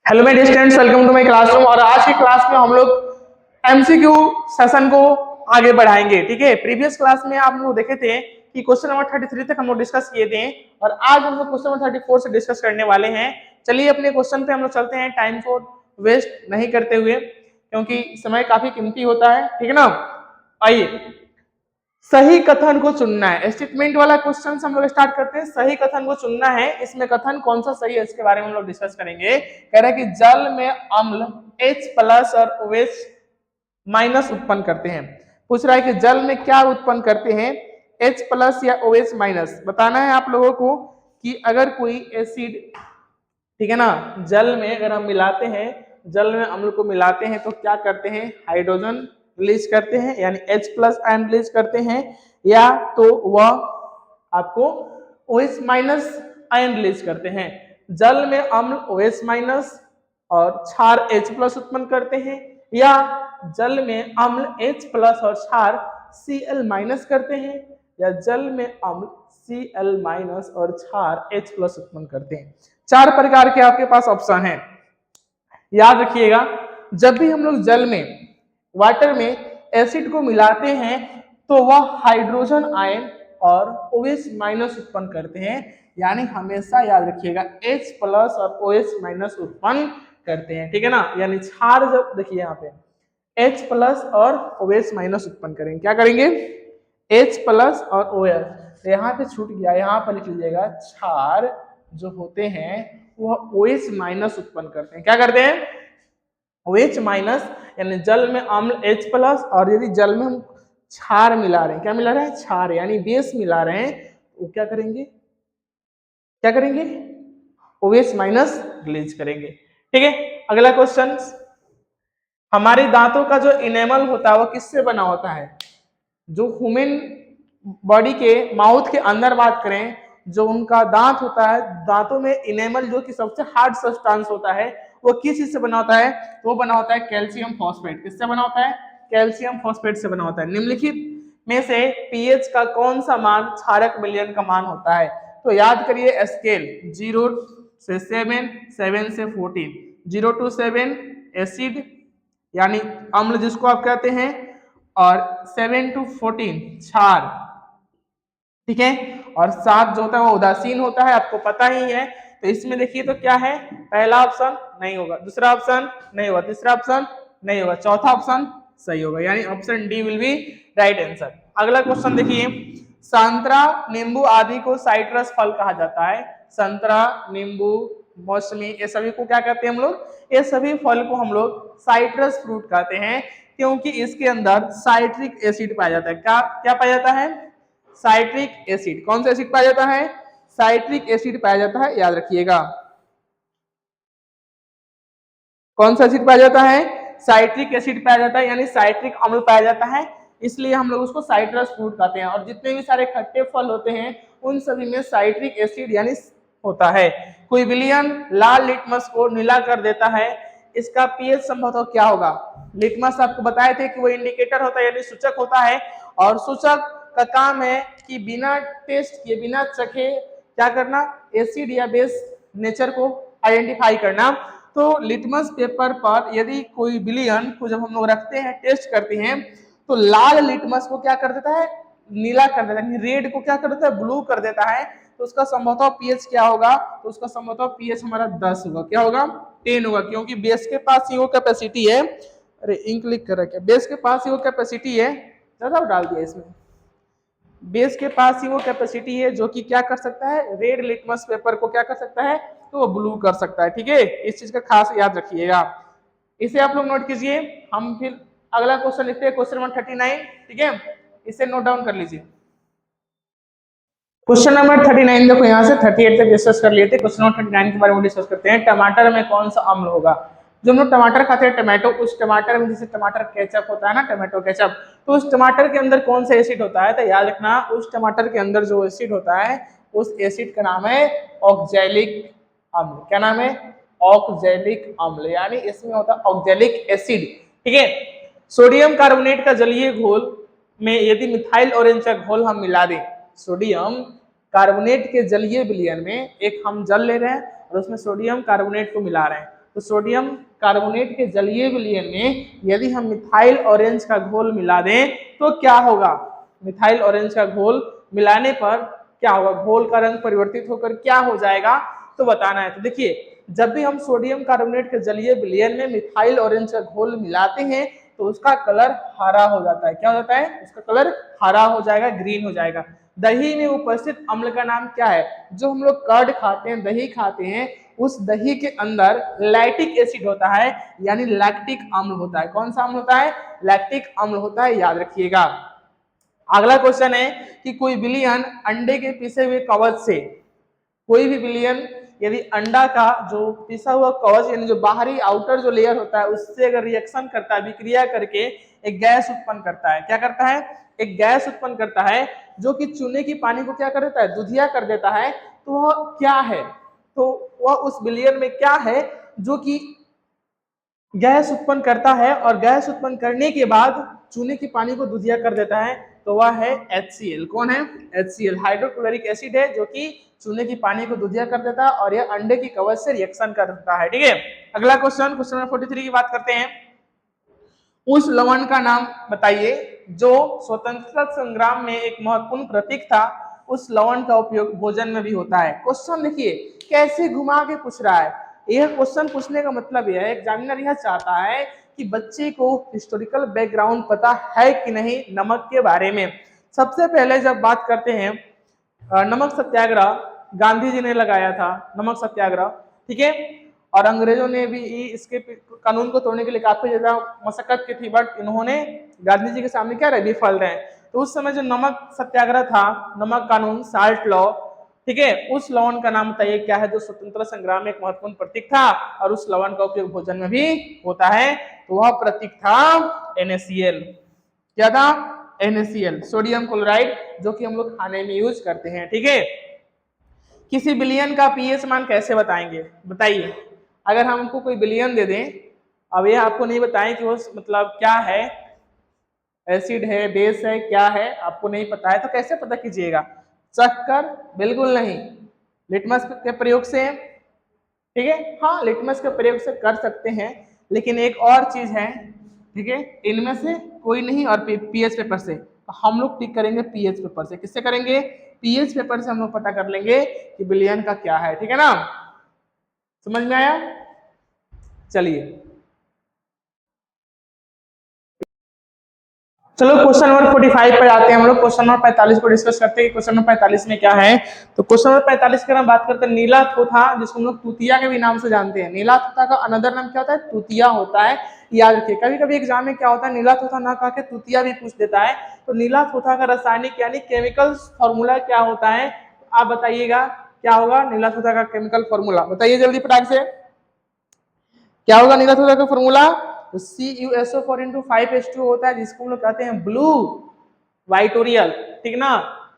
Hello मेरे students, welcome to my classroom. और आज की क्लास में हम लोग एमसीक्यू सेशन को आगे बढ़ाएंगे। ठीक है, प्रीवियस क्लास में आप लोग देखे थे कि क्वेश्चन नंबर 33 तक हम लोग डिस्कस किए थे और आज हम लोग क्वेश्चन नंबर 34 से डिस्कस करने वाले हैं। चलिए अपने क्वेश्चन पे हम लोग चलते हैं, टाइम को वेस्ट नहीं करते हुए, क्योंकि समय काफी कीमती होता है। ठीक है ना, आइए सही कथन को चुनना है। स्टेटमेंट वाला क्वेश्चन हम लोग स्टार्ट करते हैं। सही कथन को चुनना है, इसमें कथन कौन सा सही है इसके बारे में हम लोग डिस्कस करेंगे। कह रहे हैं कि जल में अम्ल H प्लस और OH माइनस उत्पन्न करते हैं। पूछ रहा है कि जल में क्या उत्पन्न करते हैं, H प्लस या OH माइनस। बताना है आप लोगों को कि अगर कोई एसिड, ठीक है ना, जल में अगर हम मिलाते हैं, जल में अम्ल को मिलाते हैं तो क्या करते हैं, हाइड्रोजन रिलीज करते हैं, यानी H प्लस आयन रिलीज करते हैं, या तो वह आपको OH माइनस आयन रिलीज करते हैं। जल में अम्ल OH माइनस और क्षार H प्लस उत्पन्न करते हैं, या जल में अम्ल H प्लस और क्षार Cl माइनस करते हैं, या जल में अम्ल Cl माइनस और क्षार H प्लस उत्पन्न करते हैं। चार प्रकार के आपके पास ऑप्शन हैं। याद रखिएगा, जब भी हम लोग जल में, वाटर में एसिड को मिलाते हैं तो वह हाइड्रोजन आयन और OH माइनस उत्पन्न करते हैं, यानी हमेशा याद रखिएगा H प्लस और OH माइनस उत्पन्न करते हैं। ठीक है ना, यानी क्षार जब देखिए यहाँ पे H प्लस और OH माइनस उत्पन्न करेंगे, क्या करेंगे, H प्लस और OH। यहाँ पे छूट गया, यहाँ पर लिख लीजिएगा क्षार जो होते हैं वह OH माइनस उत्पन्न करते हैं। क्या करते हैं, OH माइनस, यानी जल में अम्ल H प्लस, और यदि जल में हम क्षार मिला रहे हैं, क्या मिला रहे हैं, क्षार यानी बेस मिला रहे हैं, वो क्या करेंगे, क्या करेंगे, OH माइनस रिलीज करेंगे। ठीक है, अगला क्वेश्चन, हमारे दांतों का जो इनेमल होता है वो किससे बना होता है। जो ह्यूमन बॉडी के माउथ के अंदर बात करें, जो उनका दांत होता है, दांतों में इनेमल जो कि सबसे हार्ड सब्सटेंस होता है, वो किस चीज से बना होता है, तो वो बना होता है कैल्शियम फॉस्फेट। किससे बना होता है, कैल्शियम फॉस्फेट से बना होता है। निम्नलिखित में से पीएच का कौन सा मान क्षारक विलयन का मान होता है, तो याद करिए स्केल 0 से 7, 7 से 14, 0 to 7 एसिड यानी अम्ल जिसको आप कहते हैं, और 7 to 14 क्षार। ठीक है, और 7 जो होता है वो उदासीन होता है, आपको पता ही है। तो इसमें देखिए तो क्या है, पहला ऑप्शन नहीं होगा, दूसरा ऑप्शन नहीं होगा, तीसरा ऑप्शन नहीं होगा, चौथा ऑप्शन सही होगा, यानी option D will be right answer. अगला क्वेश्चन देखिए, संतरा, नींबू आदि को साइट्रस फल कहा जाता है। संतरा, नींबू, मौसमी, ये सभी को क्या कहते हैं हम लोग, ये सभी फल को हम लोग साइट्रस फ्रूट कहते हैं, क्योंकि इसके अंदर साइट्रिक एसिड पाया जाता है। क्या क्या पाया जाता है, साइट्रिक एसिड। कौन सा एसिड पाया जाता है, साइट्रिक एसिड पाया जाता है, याद रखिएगा। कौन सा एसिड पाया जाता है, साइट्रिक एसिड पाया जाता है, यानी साइट्रिक अम्ल पाया जाता है, इसलिए हम लोग उसको साइट्रस फ्रूट कहते हैं। और जितने भी सारे खट्टे फल होते हैं उन सभी में साइट्रिक एसिड यानी होता है। कोई विलयन लाल लिटमस को नीला कर देता है, इसका पीएच संभवतः क्या होगा। लिटमस आपको बताए थे कि वो इंडिकेटर होता है, यानी सूचक होता है, और सूचक का काम है कि बिना टेस्ट किए, बिना चखे क्या करना, एसिड या बेस नेचर को आइडेंटिफाई करना। तो लिटमस पेपर पर यदि कोई विलयन को जब हम लोग रखते हैं, टेस्ट करते हैं, तो लाल लिटमस को क्या कर देता है, नीला कर देता है, रेड को क्या कर देता है, ब्लू कर देता है। तो उसका संभवतः पीएच क्या होगा, तो उसका संभवतः पीएच हमारा 10 होगा, क्या होगा, 10 होगा, क्योंकि बेस के पास ही वो कैपेसिटी है। अरे इंक लिख कर रखा, बेस के पास ही वो कैपेसिटी है, ज्यादा डाल दिया इसमें, बेस के पास ही वो कैपेसिटी है जो कि क्या कर सकता है, रेड लिटमस पेपर को क्या कर सकता है, तो वो ब्लू कर सकता है। ठीक है, इस चीज का खास याद रखिएगा, इसे आप लोग नोट कीजिए। हम फिर अगला क्वेश्चन लिखते हैं, क्वेश्चन नंबर 39। ठीक है, इसे नोट डाउन कर लीजिए। क्वेश्चन नंबर 39, देखो यहाँ से 38 तक डिस्कस कर लिए थे, क्वेश्चन नंबर 39 के बारे में डिस्कस करते हैं। टमाटर में कौन सा अम्ल होगा। जो हम लोग टमाटर खाते हैं, टमाटो, उस टमाटर में जैसे टमाटर केचप होता है ना, टमाटो केचप, तो उस टमाटर के अंदर कौन सा एसिड होता है, तो याद रखना उस टमाटर के अंदर जो एसिड होता है उस एसिड का नाम है ऑक्जेलिक अम्ल। क्या नाम है, ऑक्जेलिक अम्ल, यानी इसमें होता है ऑक्जेलिक एसिड। ठीक है, सोडियम कार्बोनेट का जलीय घोल में यदि मिथाइल ऑरेंज का घोल हम मिला दें, सोडियम कार्बोनेट के जलीय विलयन में एक हम जल ले रहे हैं और उसमें सोडियम कार्बोनेट को मिला रहे हैं, तो सोडियम कार्बोनेट के जलीय विलयन में यदि हम मिथाइल ऑरेंज का घोल मिला दें तो क्या होगा? मिथाइल ऑरेंज का घोल मिलाने पर क्या होगा? घोल का रंग परिवर्तित होकर क्या हो जाएगा तो बताना है। तो देखिए, जब भी हम सोडियम कार्बोनेट के जलीय विलयन में मिथाइल ऑरेंज का घोल मिलाते हैं तो उसका कलर हरा हो जाता है। क्या हो जाता है? उसका कलर हरा हो जाएगा, ग्रीन हो जाएगा। दही में उपस्थित अम्ल का नाम क्या है? जो हम लोग कर्ड खाते हैं, दही खाते हैं, उस दही के अंदर लैक्टिक एसिड होता है, यानी लैक्टिक अम्ल होता है। कौन सा अम्ल होता है? लैक्टिक अम्ल होता है, याद रखिएगा। अगला क्वेश्चन है कि कोई विलयन अंडे के पिसे हुए कवच से, कोई भी विलयन यदि अंडा का जो पिसा हुआ कवच यानी जो बाहरी आउटर जो लेयर होता है उससे अगर रिएक्शन करता है, विक्रिया करके एक गैस उत्पन्न करता है। क्या करता है? एक गैस उत्पन्न करता है जो कि चूने की पानी को क्या कर देता है? दुधिया कर देता है। तो वह क्या है? तो वह उस विलयन में क्या है जो कि गैस उत्पन्न करता है और गैस उत्पन्न करने के बाद चूने की पानी को दुधिया कर देता है? तो वह है HCl। कौन है? HCl हाइड्रोक्लोरिक एसिड है जो कि चूने की पानी को दुधिया कर देता है और यह अंडे की कवच से रिएक्शन करता है। ठीक है, अगला क्वेश्चन, क्वेश्चन नंबर 43 की बात करते हैं। उस लवण का नाम बताइए जो स्वतंत्रता संग्राम में एक महत्वपूर्ण प्रतीक था। उस लवण का उपयोग भोजन में भी होता है। क्वेश्चन देखिए कैसे घुमा के पूछ रहा है। यह क्वेश्चन पूछने का मतलब यह है, एग्जामिनर यह चाहता है कि बच्चे को हिस्टोरिकल बैकग्राउंड पता है कि नहीं नमक के बारे में। सबसे पहले जब बात करते हैं नमक सत्याग्रह गांधी जी ने लगाया था, नमक सत्याग्रह, ठीक है, और अंग्रेजों ने भी इसके कानून को तोड़ने के लिए काफी ज्यादा मशक्कत की थी, बट इन्होंने गांधी जी के सामने क्या रहे? विफल रहे। तो उस समय जो नमक सत्याग्रह था, नमक कानून, साल्ट लॉ, ठीक है, उस लवण का नाम बताइए क्या है जो स्वतंत्रता संग्राम में एक महत्वपूर्ण प्रतीक था और उस लवण का उपयोग भोजन में भी होता है? तो वह प्रतीक था NaCl। क्या था? NaCl, सोडियम क्लोराइड, जो कि हम लोग खाने में यूज करते हैं। ठीक है, किसी विलयन का पीएच मान कैसे बताएंगे? बताइए, अगर हमको कोई विलयन दे दें, अब ये आपको नहीं बताएं कि वो मतलब क्या है, एसिड है, बेस है, क्या है, आपको नहीं पता है, तो कैसे पता कीजिएगा? चख कर? बिल्कुल नहीं। लिटमस के प्रयोग से? ठीक है, हाँ, लिटमस के प्रयोग से कर सकते हैं, लेकिन एक और चीज है, ठीक है, इनमें से कोई नहीं, और पीएच पेपर से। तो हम लोग टिक करेंगे पीएच पेपर से। किससे करेंगे? पीएच पेपर से हम लोग पता कर लेंगे कि विलयन का क्या है। ठीक है ना, समझ में आया? चलिए, चलो क्वेश्चन नंबर 45 पर आते हैं हम लोग। क्वेश्चन नंबर 45 को डिस्कस करते हैं। क्वेश्चन नंबर 45 में क्या है? तो क्वेश्चन नंबर 45 की हम बात करते हैं नीला थोथा, जिसको हम लोग तूतिया के भी नाम से जानते हैं। नीला थोथा का अनदर नाम क्या होता है? तूतिया होता है, याद रखिए। कभी कभी एग्जाम में क्या होता है, नीला थोथा ना कह के तूतिया भी पूछ देता है। तो नीला थोथा का रासायनिक यानी केमिकल फॉर्मूला क्या होता है? आप बताइएगा क्या होगा नीला थोथा का केमिकल फॉर्मूला? बताइए जल्दी फटाक से, क्या होगा नीला थोथा का फॉर्मूला? तो CuSO4 इंटू 5H2 होता है, जिसको हम लोग कहते हैं ब्लू वाइटोरियल। ठीक ना,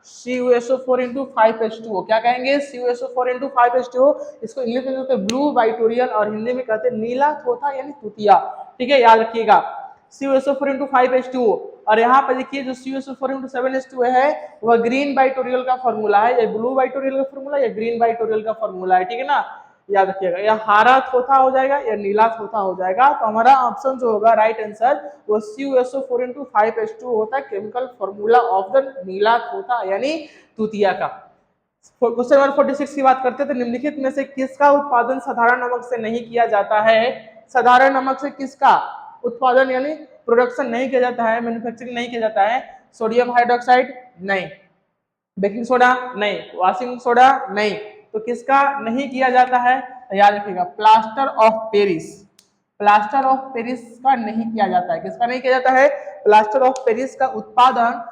CuSO4 इंटू 5H2O, क्या कहेंगे? CuSO4 इंटू 5H2O, इसको इंग्लिश में कहते हैं ब्लू वाइटोरियल और हिंदी में कहते हैं नीला थोथा यानी तूतिया। ठीक है, याद रखिएगा, CuSO4 इंटू 5H2O। और यहाँ पर देखिए जो CuSO4 इंटू 7H2O है वह ग्रीन वाइटोरियल का फॉर्मूला है, या ब्लू वाइटोरियल का फॉर्मूला, या ग्रीन वाइटोरियल का फॉर्मूला है। ठीक है ना, याद रखिएगा, या हरा थोथा हो जाएगा या नीला थोथा हो जाएगा। तो हमारा ऑप्शन जो होगा राइट आंसर वो CuSO4 इंटू 5H2O होता है, केमिकल फॉर्मूला ऑफ द नीला थोथा यानी तूतिया का। क्वेश्चन नंबर 46 की बात करते हैं। तो निम्नलिखित में से किसका उत्पादन साधारण नमक से नहीं किया जाता है? साधारण नमक से किसका उत्पादन यानी प्रोडक्शन नहीं किया जाता है, मैन्युफैक्चरिंग नहीं किया जाता है? सोडियम हाइड्रोक्साइड नहीं, बेकिंग सोडा नहीं, वॉशिंग सोडा नहीं, तो किसका नहीं किया जाता है? याद रखिएगा, plaster of Paris. Plaster of Paris का नहीं किया जाता है। किसका नहीं किया जाता है? प्लास्टर ऑफ पेरिस का उत्पादन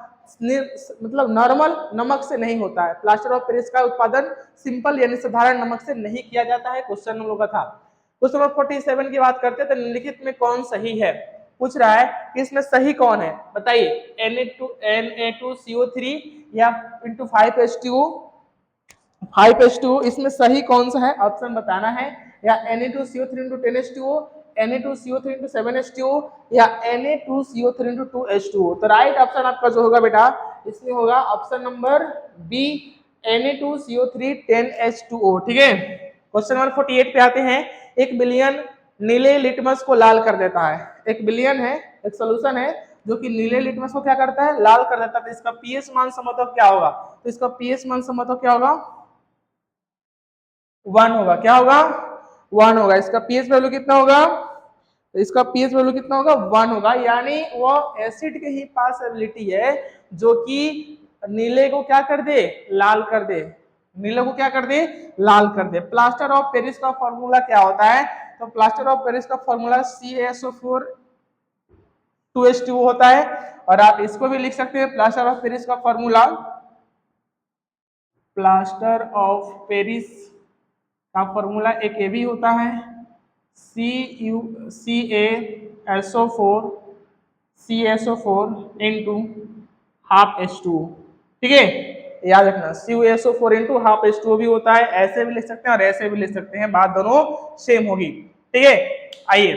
मतलब नॉर्मल नमक से नहीं होता है। प्लास्टर ऑफ पेरिस का उत्पादन सिंपल यानी साधारण नमक से नहीं किया जाता है। क्वेश्चन हम लोग का था। क्वेश्चन नंबर 47 की बात करते हैं। तो निम्नलिखित में कौन सही है? पूछ रहा है कि इसमें सही कौन है, बताइए। Na2CO3 या इंटू 5H2O, 5H2O, इसमें सही कौन सा है? ऑप्शन बताना है, या Na2CO3 into 10H2O, Na2CO3 into 7H2O, या Na2CO3 इंटू 2H2O। तो राइट ऑप्शन आपका जो होगा बेटा इसमें होगा option number B, Na2CO3 10H2O। ठीक है, क्वेश्चन नंबर 48 पे आते हैं। 1 बिलियन नीले लिटमस को लाल कर देता है। 1 बिलियन है, एक सोल्यूशन है जो कि नीले लिटमस को क्या करता है, लाल कर देता है। तो इसका पीएच मान समझो क्या होगा, तो इसका पीएच मान समझो क्या होगा, 1 होगा। क्या होगा, 1 होगा। इसका पीएच वैल्यू कितना होगा, तो इसका पीएच वैल्यू कितना होगा, 1 होगा। यानी वो एसिड के ही पास एबिलिटी है जो कि नीले को क्या कर दे, लाल कर दे। नीले को क्या कर दे, लाल कर दे। प्लास्टर ऑफ पेरिस का फॉर्मूला क्या होता है, तो प्लास्टर ऑफ पेरिस का फॉर्मूला CaSO4 2H2O होता है। और आप इसको भी लिख सकते हैं, प्लास्टर ऑफ पेरिस का फॉर्मूला, प्लास्टर ऑफ पेरिस का फॉर्मूला एक ये भी होता है, CaSO4 into हाफ H2O। ठीक है, याद रखना CaSO4 into हाफ H2O भी होता है। ऐसे भी लिख सकते हैं और ऐसे भी लिख सकते हैं, बात दोनों सेम होगी। ठीक है, आइए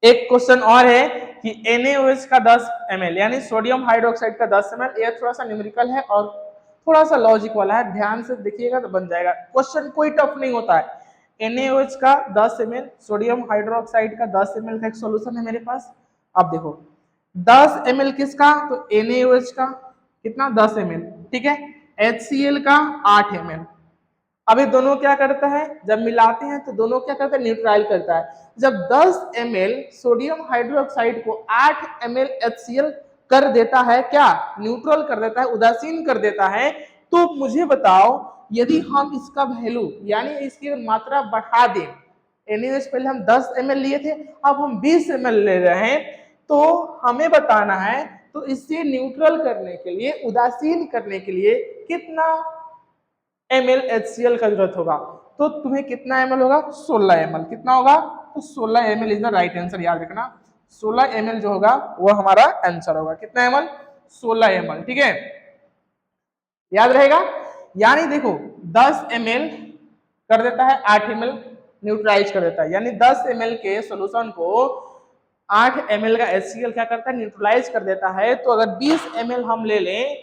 एक क्वेश्चन और है कि NaOH का 10 ml यानी सोडियम हाइड्रोक्साइड का 10 ml, यह थोड़ा सा न्यूमेरिकल है और थोड़ा सा लॉजिक वाला है, ध्यान से देखिएगा तो बन जाएगा। क्वेश्चन कोई टफ नहीं होता है। NaOH का 10 ml, सोडियम हाइड्रोक्साइड का 10 ml का एक सॉल्यूशन है मेरे पास। अब देखो 10 ml किसका, तो NaOH का कितना, 10 ml। ठीक है, HCl का 8 ml। अभी दोनों क्या करता है, जब मिलाते हैं तो दोनों क्या करता है, न्यूट्रलाइज करता है। जब 10 ml सोडियम हाइड्रोक्साइड को 8 ml HCl कर देता है, क्या न्यूट्रल कर देता है, उदासीन कर देता है, तो मुझे बताओ यदि हम इसका वैल्यू यानी इसकी मात्रा बढ़ा दें, NaOH पहले हम 10 ml लिए थे, अब हम 20 ml ले रहे हैं, तो हमें बताना है तो इसे न्यूट्रल करने के लिए, उदासीन करने के लिए कितना ml HCl का जरूरत होगा। तो तुम्हें कितना ml होगा, 16 ml। कितना होगा, तो 16 ml is the right answer. याद रखना 16 ml जो होगा वो हमारा आंसर होगा। कितना ml, 16 ml। ठीक है, याद रहेगा। यानी देखो 10 ml कर देता है 8 ml न्यूट्रलाइज कर देता है, यानी 10 ml के सॉल्यूशन को 8 ml का HCl क्या करता है, न्यूट्रलाइज कर देता है। तो अगर 20 ml हम ले लें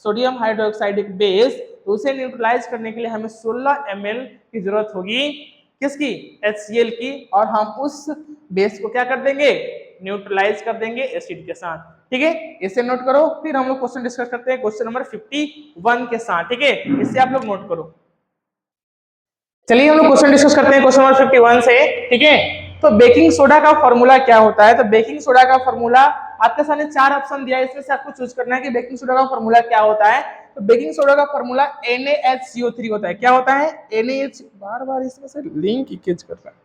सोडियम हाइड्रोक्साइड बेस, तो उसे न्यूट्रलाइज करने के लिए हमें 16 ml की जरूरत होगी, किसकी, HCl की। और हम उस बेस को क्या कर देंगे, न्यूट्रलाइज कर देंगे एसिड के साथ। ठीक है, इसे नोट करो, फिर हम लोग क्वेश्चन डिस्कस करते हैं क्वेश्चन नंबर 51 के साथ। ठीक है, इसे आप लोग नोट करो। चलिए हम लोग क्वेश्चन डिस्कस करते हैं क्वेश्चन नंबर 51 से। ठीक है, तो बेकिंग सोडा का फॉर्मूला क्या होता है, तो बेकिंग सोडा का फॉर्मूला आपके सामने 4 ऑप्शन दिया है, इसमें से आपको चूज करना है कि बेकिंग सोडा का फॉर्मूला क्या होता है। तो बेकिंग सोडा का फॉर्मूला NaHCO3 होता है। क्या होता है, NaH, बार बार इसमें से लिंक लीकेज कर रहा है,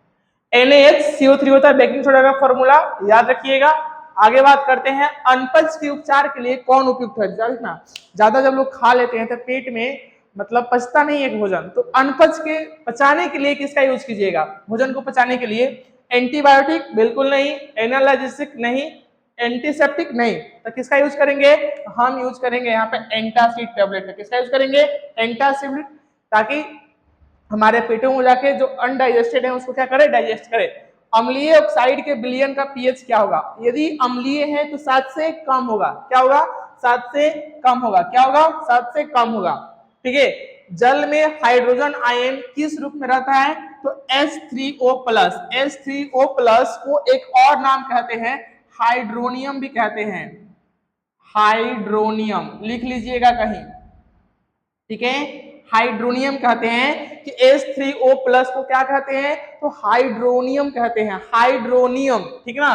NaHCO3 होता है बेकिंग सोडा का फॉर्मूला, याद रखिएगा। आगे बात करते हैं अनपच के उपचार के लिए कौन उपयुक्त है। देखना ज्यादा जब लोग खा लेते हैं तो पेट में मतलब पचता नहीं है भोजन, तो अनपच के पचाने के लिए किसका यूज कीजिएगा, भोजन को पचाने के लिए एंटीबायोटिक बिल्कुल नहीं, एनाल्जेसिक नहीं, एंटीसेप्टिक नहीं, तो किसका यूज करेंगे, हम यूज करेंगे यहाँ पे एंटासिड टेबलेट। किसका यूज करेंगे, एंटासिड, ताकि हमारे पेटों में जाके जो अनडाइजेस्टेड है उसको क्या करे, डाइजेस्ट करे। अम्लीय ऑक्साइड के विलयन का पीएच क्या होगा, यदि अम्लीय है तो 7 से कम होगा। क्या होगा, 7 से कम होगा। क्या होगा, 7 से कम होगा। ठीक है, जल में हाइड्रोजन आयन किस रूप में रहता है, तो H3O प्लस। H3O प्लस को एक और नाम कहते हैं हाइड्रोनियम भी कहते हैं, हाइड्रोनियम लिख लीजिएगा कहीं। ठीक है, हाइड्रोनियम कहते हैं कि H3O प्लस को क्या कहते हैं, तो हाइड्रोनियम कहते हैं, हाइड्रोनियम। ठीक ना,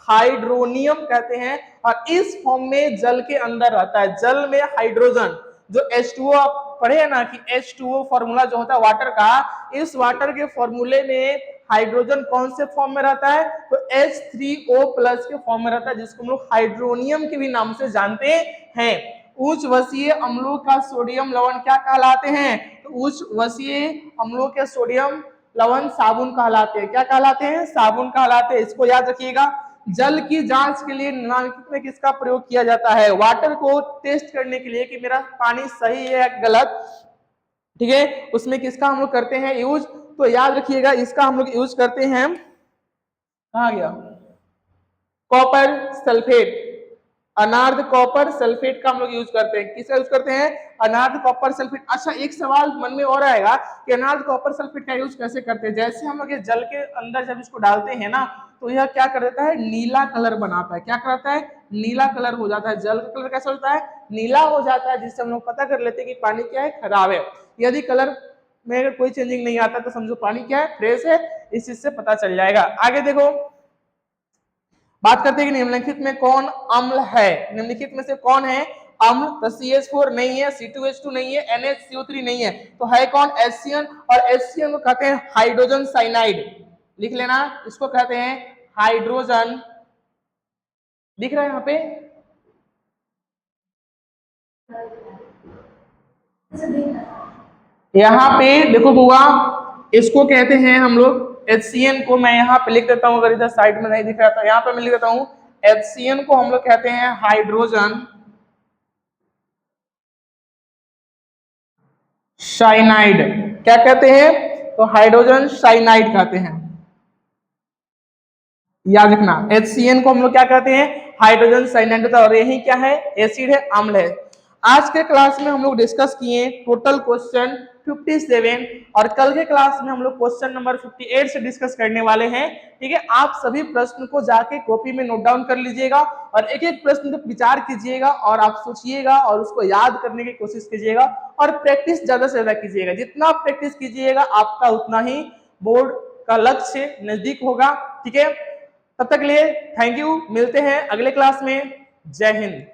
हाइड्रोनियम कहते हैं। और इस फॉर्म में जल के अंदर रहता है। जल में हाइड्रोजन जो H2O आप पढ़े हैं ना कि H2O फॉर्मूला जो होता है वाटर का, इस वाटर के फॉर्मूले में हाइड्रोजन कौन से फॉर्म में रहता है, तो H3O प्लस के फॉर्म में रहता है, जिसको हम लोग हाइड्रोनियम के भी नाम से जानते हैं। उच्च वसीय अम्लों का सोडियम लवण क्या कहलाते हैं, तो उच्च वसीय अम्लों के सोडियम लवण साबुन कहलाते हैं। क्या कहलाते हैं, साबुन कहलाते हैं। इसको याद रखिएगा। जल की जांच के लिए निम्नलिखित में किसका प्रयोग किया जाता है, वाटर को टेस्ट करने के लिए कि मेरा पानी सही है या गलत। ठीक है, उसमें किसका हम लोग करते हैं यूज, तो याद रखिएगा इसका हम लोग यूज करते हैं, कहाँ गया, कॉपर सल्फेट। अनार्ध कॉपर सल्फेट का हम लोग यूज करते हैं। किसका यूज करते हैं? अनार्ध कॉपर सल्फेट। अच्छा, एक सवाल मन में और आएगा कि अनार्ध कॉपर सल्फेट का यूज कैसे करते हैं? जैसे हम लोग ये जल के अंदर जब इसको डालते हैं ना, तो यह क्या कर देता है? नीला कलर बनाता है। क्या कराता है? नीला कलर हो जाता है। जल का कलर कैसा होता है? नीला हो जाता है, जिससे हम लोग पता कर लेते हैं कि पानी क्या है? खराब है। यदि कलर में अगर कोई चेंजिंग नहीं आता तो समझो पानी क्या है? फ्रेश है। इस चीज से पता चल जाएगा। आगे देखो, बात करते हैं कि निम्नलिखित में कौन अम्ल है? निम्नलिखित में से कौन है अम्ल? तो CH4 नहीं है, C2H2 नहीं है, NaCO3 नहीं है, तो है कौन? HCN। और HCN को कहते हैं हाइड्रोजन साइनाइड। लिख लेना, इसको कहते हैं हाइड्रोजन। दिख रहा है यहाँ पे? यहाँ पे देखो बुआ, इसको कहते हैं हम लोग HCN को। मैं यहाँ पे लिख देता हूँ, अगर इधर साइड में नहीं दिख रहा तो यहाँ पे मैं लिख देता हूँ HCN को हम लोग कहते हैं हाइड्रोजन साइनाइड। क्या कहते हैं? तो हाइड्रोजन साइनाइड कहते हैं। याद रखना, HCN को हम लोग क्या कहते हैं? Hydrogen cyanide. और यही क्या है? एसिड है, अम्ल है। आज के क्लास में हम लोग डिस्कस किए टोटल क्वेश्चन 57, और कल के क्लास में हम लोग क्वेश्चन नंबर 58 से डिस्कस करने वाले हैं। ठीक है, आप सभी प्रश्न को जाके कॉपी में नोट डाउन कर लीजिएगा और एक एक प्रश्न पर विचार कीजिएगा और आप सोचिएगा और उसको याद करने की कोशिश कीजिएगा और प्रैक्टिस ज्यादा से ज्यादा कीजिएगा। जितना प्रैक्टिस कीजिएगा आपका उतना ही बोर्ड का लक्ष्य नजदीक होगा। ठीक है, तब तक के लिए थैंक यू। मिलते हैं अगले क्लास में। जय हिंद।